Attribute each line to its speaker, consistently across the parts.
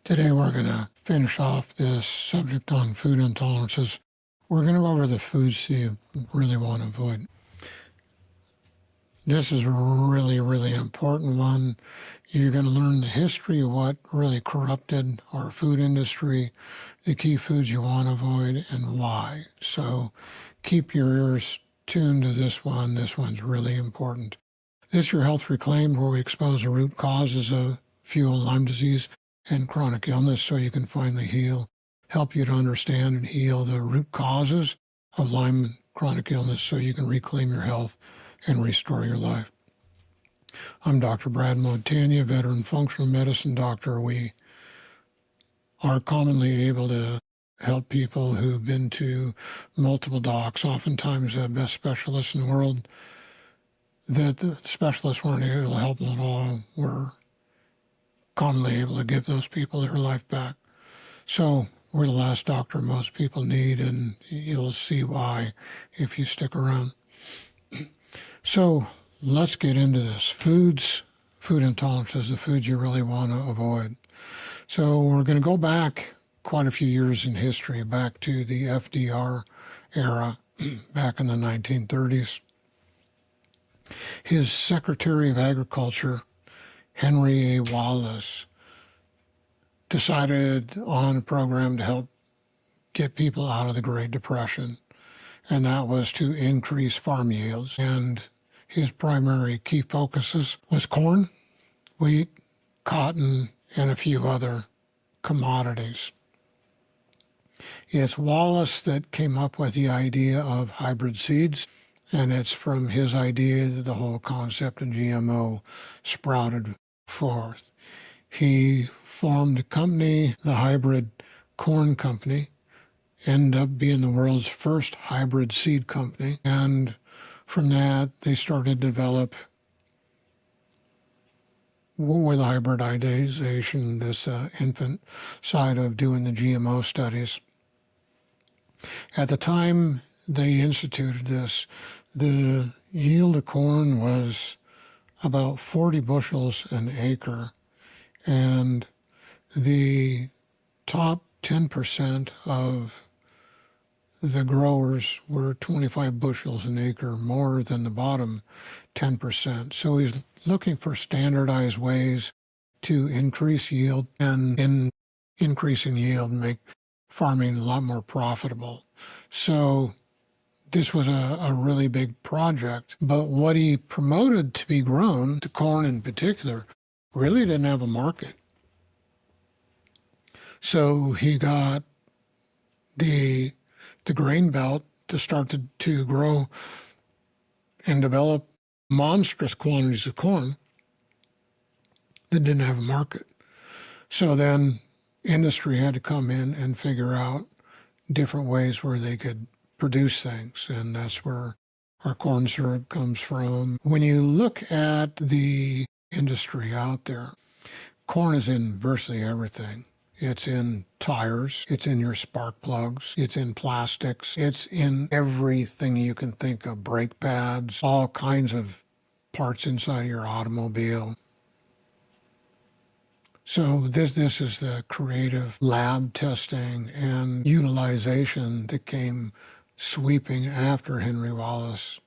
Speaker 1: Today we're going to finish off this subject on food intolerances. We're going to go over the foods you really want to avoid. This is a really important one. You're going to learn the history of what really corrupted our food industry, the key foods you want to avoid, and why. So keep your ears tuned to this one. This one's really important. This is Your Health Reclaimed, where we expose the root causes of fuel, Lyme disease, and chronic illness so you can finally heal, help you to understand and heal the root causes of Lyme and chronic illness so you can reclaim your health and restore your life. I'm Dr. Brad Montagne, veteran functional medicine doctor. We are commonly able to help people who've been to multiple docs, oftentimes the best specialists in the world, that the specialists weren't able to help them at all. We're commonly able to give those people their life back. So we're the last doctor most people need, and you'll see why if you stick around. So let's get into this. Food intolerances, the foods you really want to avoid. So we're going to go back quite a few years in history, back to the FDR era, back in the 1930s. His Secretary of Agriculture, Henry A. Wallace, decided on a program to help get people out of the Great Depression, and that was to increase farm yields. And his primary key focuses was corn, wheat, cotton, and a few other commodities. It's Wallace that came up with the idea of hybrid seeds, and it's from his idea that the whole concept of GMO sprouted forth. He formed a company, the Hybrid Corn Company, ended up being the world's first hybrid seed company. And from that, they started to develop with hybridization, this infant side of doing the GMO studies. At the time they instituted this, the yield of corn was about 40 bushels an acre, and the top 10% of the growers were 25 bushels an acre more than the bottom 10%. So he's looking for standardized ways to increase yield, and in increasing yield make farming a lot more profitable. So this was a really big project, but what he promoted to be grown, the corn in particular, really didn't have a market. So he got the grain belt to start to grow and develop monstrous quantities of corn that didn't have a market. So then industry had to come in and figure out different ways where they could produce things, and that's where our corn syrup comes from. When you look at the industry out there, corn is in virtually everything. It's in tires, it's in your spark plugs, it's in plastics, it's in everything you can think of, brake pads, all kinds of parts inside of your automobile. So this is the creative lab testing and utilization that came sweeping after Henry Wallace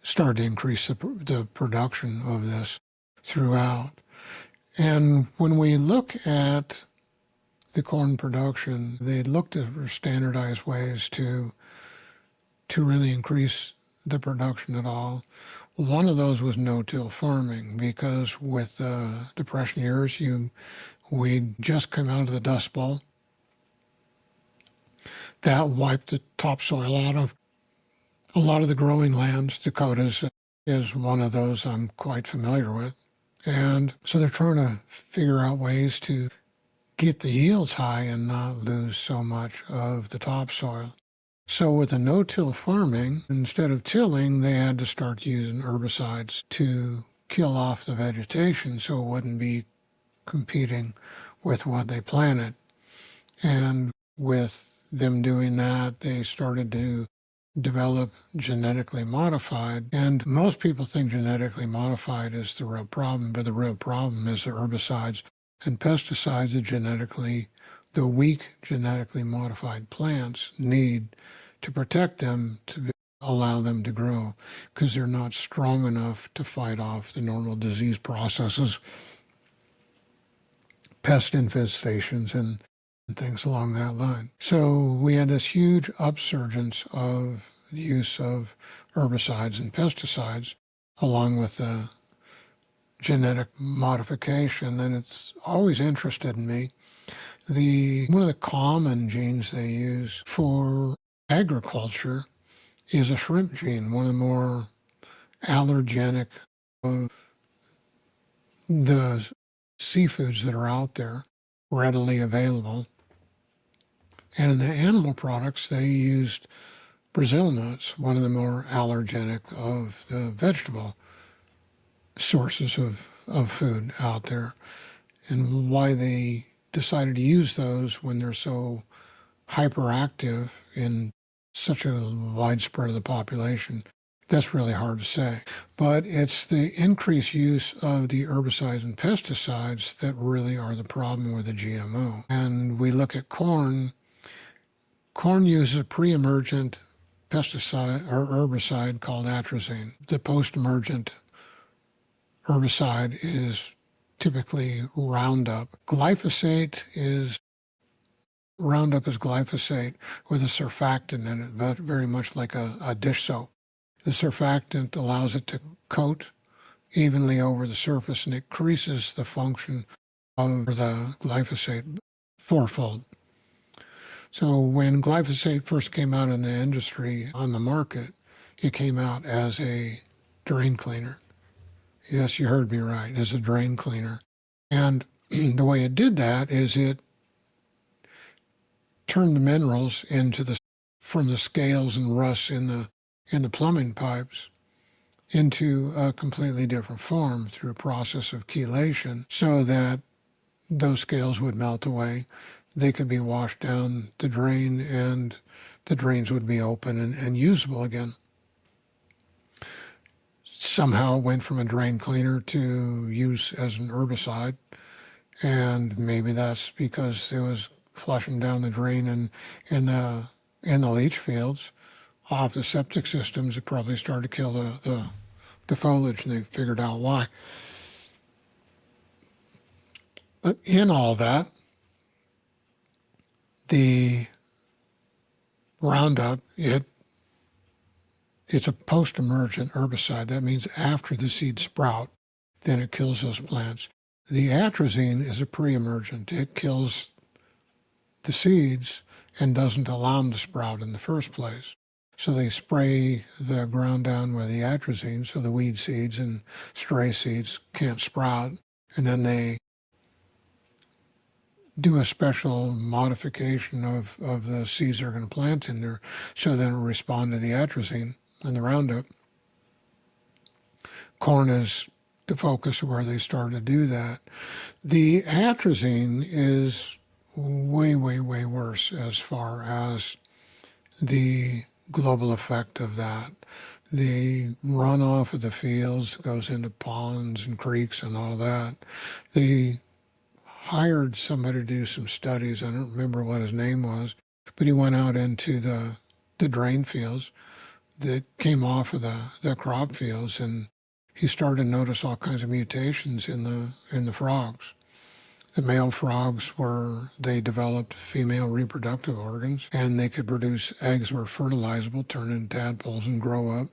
Speaker 1: started to increase the production of this throughout. And when we look at the corn production, they looked for standardized ways to really increase the production at all. One of those was no-till farming, because with Depression years, we'd just come out of the Dust Bowl. That wiped the topsoil out of a lot of the growing lands. Dakotas is one of those I'm quite familiar with. And so they're trying to figure out ways to get the yields high and not lose so much of the topsoil. So with the no-till farming, instead of tilling, they had to start using herbicides to kill off the vegetation so it wouldn't be competing with what they planted. And with them doing that, they started to develop genetically modified. And most people think genetically modified is the real problem, but the real problem is the herbicides and pesticides the weak genetically modified plants need to protect them to allow them to grow, because they're not strong enough to fight off the normal disease processes, pest infestations, and things along that line. So we had this huge upsurgence of the use of herbicides and pesticides, along with the genetic modification, and it's always interested in me. One of the common genes they use for agriculture is a shrimp gene, one of the more allergenic of the seafoods that are out there, readily available. And in the animal products, they used Brazil nuts, one of the more allergenic of the vegetable sources of food out there. And why they decided to use those when they're so hyperactive in such a widespread of the population, that's really hard to say. But it's the increased use of the herbicides and pesticides that really are the problem with the GMO. And we look at corn. Corn uses a pre-emergent pesticide or herbicide called atrazine. The post-emergent herbicide is typically Roundup. Roundup is glyphosate with a surfactant in it, very much like a dish soap. The surfactant allows it to coat evenly over the surface, and it increases the function of the glyphosate fourfold. So when glyphosate first came out in the industry on the market, it came out as a drain cleaner. Yes, you heard me right, as a drain cleaner. And the way it did that is it turned the minerals from the scales and rusts in the plumbing pipes into a completely different form through a process of chelation, so that those scales would melt away. They could be washed down the drain, and the drains would be open and usable again. Somehow it went from a drain cleaner to use as an herbicide, and maybe that's because it was flushing down the drain in the leach fields off the septic systems. It probably started to kill the foliage, and they figured out why. But in all that, the Roundup, it's a post-emergent herbicide. That means after the seeds sprout, then it kills those plants. The atrazine is a pre-emergent. It kills the seeds and doesn't allow them to sprout in the first place. So they spray the ground down with the atrazine so the weed seeds and stray seeds can't sprout. And then they do a special modification of the seeds they're going to plant in there, so then it'll respond to the atrazine and the Roundup. Corn is the focus of where they started to do that. The atrazine is way, way, way worse as far as the global effect of that. The runoff of the fields goes into ponds and creeks and all that. They hired somebody to do some studies. I don't remember what his name was, but he went out into the drain fields that came off of the crop fields, and he started to notice all kinds of mutations in the frogs. The male frogs they developed female reproductive organs, and they could produce eggs were fertilizable, turn into tadpoles and grow up.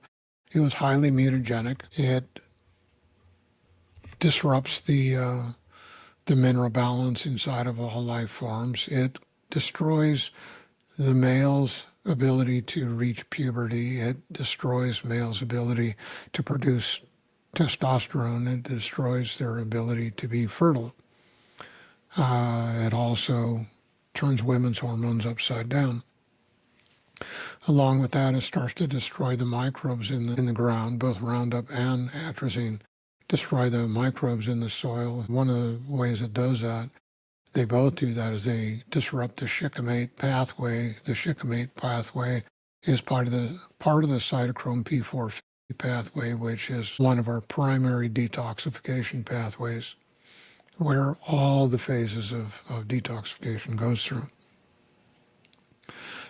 Speaker 1: It was highly mutagenic. It disrupts the mineral balance inside of all life forms. It destroys the male's ability to reach puberty. It destroys male's ability to produce testosterone. It destroys their ability to be fertile. It also turns women's hormones upside down. Along with that, it starts to destroy the microbes in the ground. Both Roundup and atrazine destroy the microbes in the soil. One of the ways it does that, they both do that, is they disrupt the shikimate pathway. The shikimate pathway is part of the cytochrome P450 pathway, which is one of our primary detoxification pathways. where all the phases of detoxification goes through.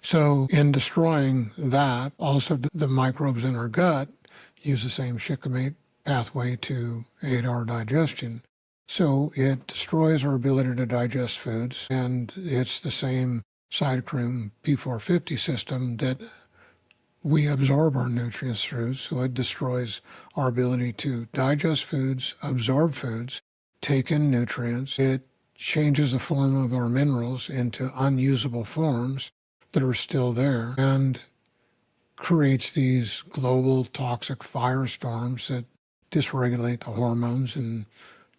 Speaker 1: So in destroying that, also the microbes in our gut use the same shikimate pathway to aid our digestion. So it destroys our ability to digest foods, and it's the same cytochrome P450 system that we absorb our nutrients through. So it destroys our ability to digest foods, absorb foods, take in nutrients. It changes the form of our minerals into unusable forms that are still there, and creates these global toxic firestorms that dysregulate the hormones in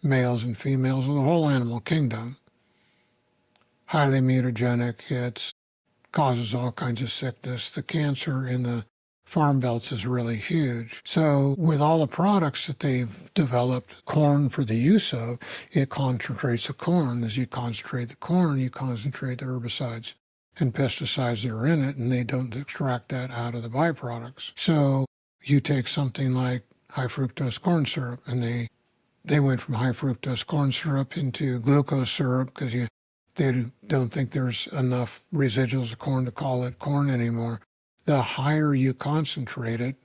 Speaker 1: males and females of the whole animal kingdom. Highly mutagenic. It causes all kinds of sickness. The cancer in the farm belts is really huge. So with all the products that they've developed, corn for the use of, it concentrates the corn. As you concentrate the corn, you concentrate the herbicides and pesticides that are in it, and they don't extract that out of the byproducts. So you take something like high fructose corn syrup, and they went from high fructose corn syrup into glucose syrup because they don't think there's enough residuals of corn to call it corn anymore. The higher you concentrate it,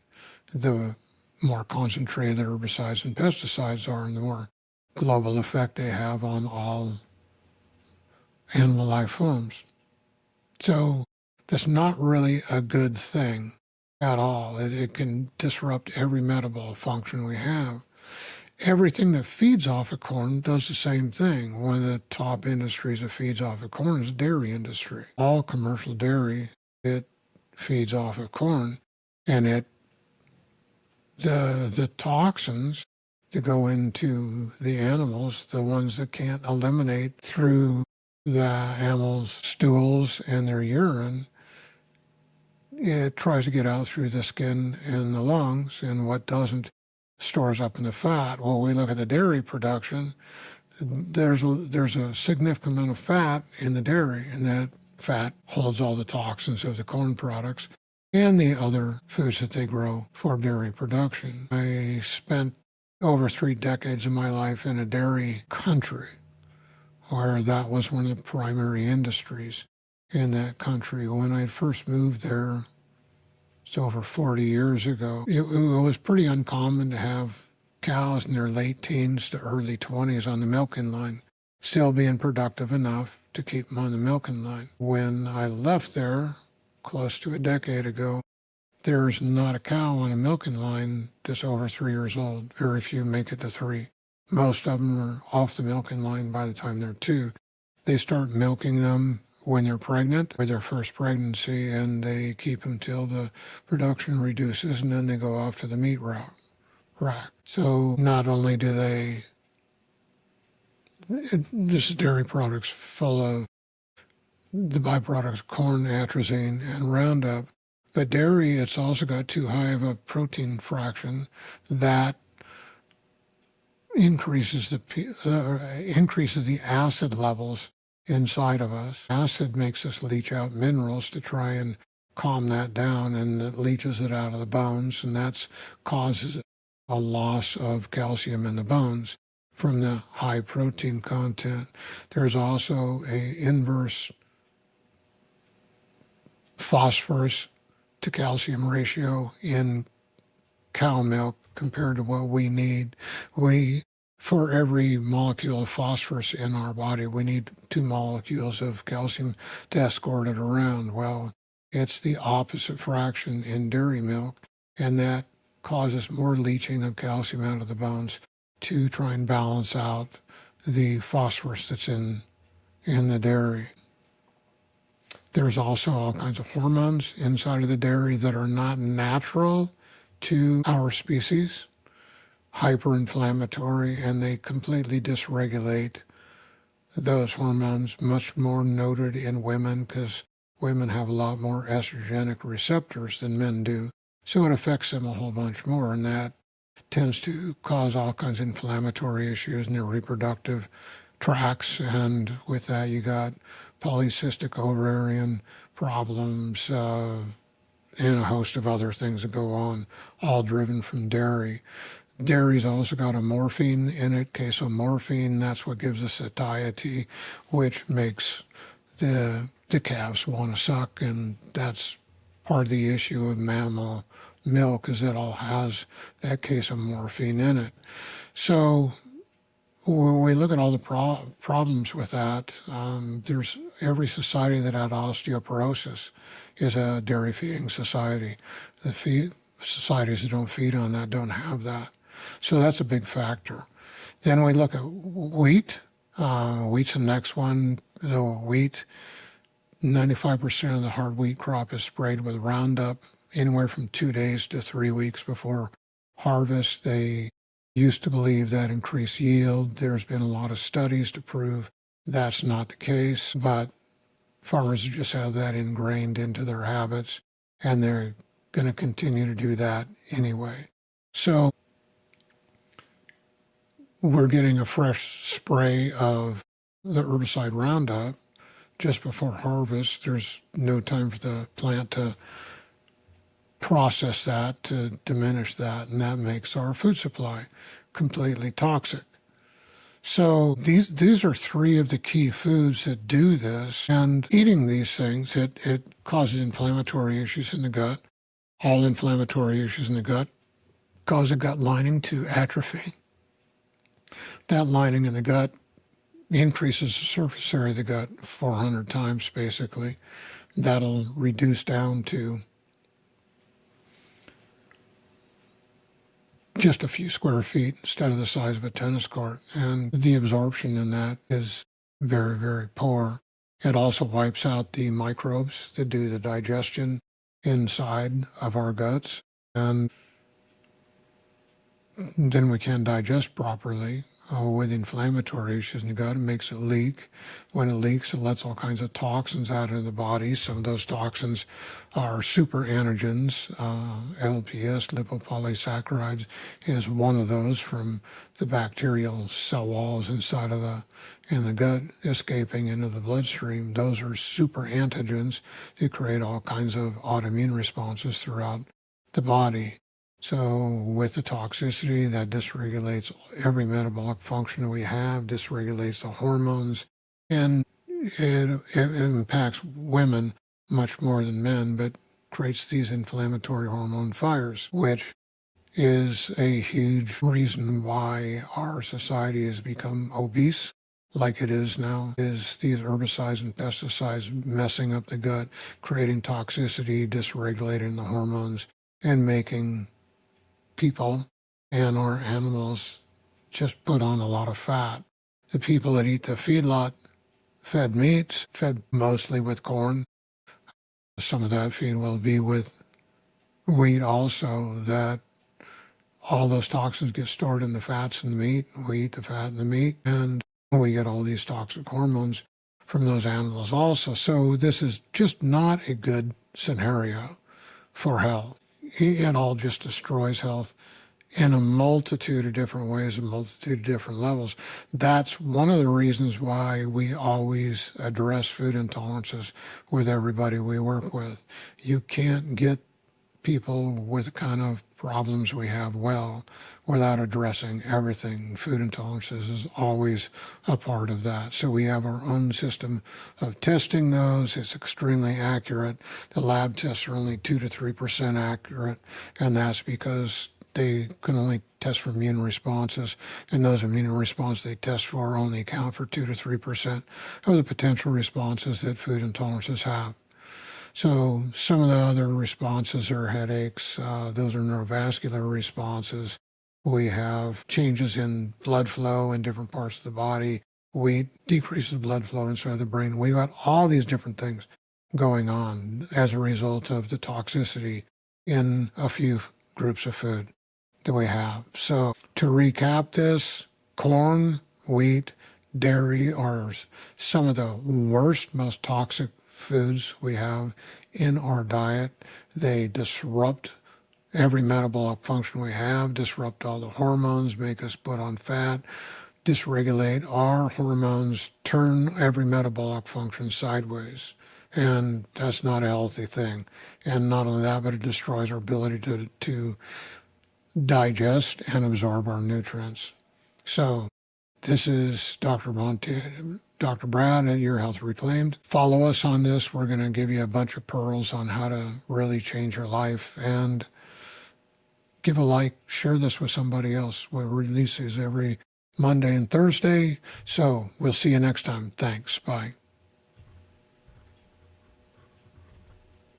Speaker 1: the more concentrated the herbicides and pesticides are, and the more global effect they have on all animal life forms. So that's not really a good thing at all. It can disrupt every metabolic function we have. Everything that feeds off of corn does the same thing. One of the top industries that feeds off of corn is dairy industry. All commercial dairy, it feeds off of corn, and the toxins that go into the animals, the ones that can't eliminate through the animals' stools and their urine, it tries to get out through the skin and the lungs, and what doesn't stores up in the fat. Well, we look at the dairy production, there's a significant amount of fat in the dairy, and that fat holds all the toxins of the corn products and the other foods that they grow for dairy production. I spent over 3 decades of my life in a dairy country where that was one of the primary industries in that country. When I first moved there, it's over 40 years ago, it was pretty uncommon to have cows in their late teens to early 20s on the milking line, still being productive enough to keep them on the milking line. When I left there, close to a decade ago, there's not a cow on a milking line that's over 3 years old. Very few make it to 3. Most of them are off the milking line by the time they're 2. They start milking them when they're pregnant, with their first pregnancy, and they keep them till the production reduces, and then they go off to the meat rack. So not only do this dairy products full of the byproducts, corn, atrazine, and Roundup, but dairy, it's also got too high of a protein fraction that increases the acid levels inside of us. Acid makes us leach out minerals to try and calm that down, and it leaches it out of the bones, and that causes a loss of calcium in the bones from the high protein content. There's also a inverse phosphorus to calcium ratio in cow milk compared to what we need. For every molecule of phosphorus in our body, we need 2 molecules of calcium to escort it around. Well, it's the opposite fraction in dairy milk, and that causes more leaching of calcium out of the bones to try and balance out the phosphorus that's in the dairy. There's also all kinds of hormones inside of the dairy that are not natural to our species, hyperinflammatory, and they completely dysregulate those hormones, much more noted in women because women have a lot more estrogenic receptors than men do. So it affects them a whole bunch more, and that tends to cause all kinds of inflammatory issues in their reproductive tracts, and with that you got polycystic ovarian problems, and a host of other things that go on, all driven from dairy. Dairy's also got a morphine in it, casomorphine. That's what gives us satiety, which makes the calves want to suck, and that's part of the issue of mammal milk, is it all has that casomorphine in it. So when we look at all the problems with that, there's every society that had osteoporosis is a dairy feeding society. Societies that don't feed on that don't have that. So that's a big factor. Then we look at wheat. Wheat's the next one. The wheat, 95% of the hard wheat crop is sprayed with Roundup anywhere from 2 days to 3 weeks before harvest. They used to believe that increased yield. There's been a lot of studies to prove that's not the case, but farmers just have that ingrained into their habits, and they're going to continue to do that anyway. So we're getting a fresh spray of the herbicide Roundup just before harvest. There's no time for the plant to process that, to diminish that, and that makes our food supply completely toxic. So these are three of the key foods that do this, and eating these things, it causes inflammatory issues in the gut. All inflammatory issues in the gut cause the gut lining to atrophy. That lining in the gut increases the surface area of the gut 400 times, basically. That'll reduce down to just a few square feet instead of the size of a tennis court. And the absorption in that is very, very poor. It also wipes out the microbes that do the digestion inside of our guts. And then we can't digest properly with inflammatory issues in the gut. It makes it leak. When it leaks, it lets all kinds of toxins out of the body. Some of those toxins are super antigens. LPS, lipopolysaccharides, is one of those from the bacterial cell walls inside of in the gut escaping into the bloodstream. Those are super antigens that create all kinds of autoimmune responses throughout the body. So with the toxicity, that dysregulates every metabolic function that we have, dysregulates the hormones, and it impacts women much more than men, but creates these inflammatory hormone fires, which is a huge reason why our society has become obese like it is now, is these herbicides and pesticides messing up the gut, creating toxicity, dysregulating the hormones, and making people and our animals just put on a lot of fat. The people that eat the feedlot fed meats, fed mostly with corn. Some of that feed will be with wheat also, that all those toxins get stored in the fats in the meat. We eat the fat in the meat, and we get all these toxic hormones from those animals also. So this is just not a good scenario for health. It all just destroys health in a multitude of different ways, a multitude of different levels. That's one of the reasons why we always address food intolerances with everybody we work with. You can't get people with the kind of problems we have well without addressing everything. Food intolerances is always a part of that. So we have our own system of testing those. It's extremely accurate. The lab tests are only 2 to 3% accurate, and that's because they can only test for immune responses, and those immune responses they test for only account for 2 to 3% of the potential responses that food intolerances have. So some of the other responses are headaches. Those are neurovascular responses. We have changes in blood flow in different parts of the body. We decrease the blood flow inside the brain. We got all these different things going on as a result of the toxicity in a few groups of food that we have. So to recap this, corn, wheat, dairy are some of the worst, most toxic foods we have in our diet. They disrupt every metabolic function we have, disrupt all the hormones, make us put on fat, dysregulate our hormones, turn every metabolic function sideways. And that's not a healthy thing. And not only that, but it destroys our ability to digest and absorb our nutrients. So this is Dr. Brad at Your Health Reclaimed. Follow us on this. We're going to give you a bunch of pearls on how to really change your life. And give a like, share this with somebody else. We release these every Monday and Thursday. So we'll see you next time. Thanks. Bye.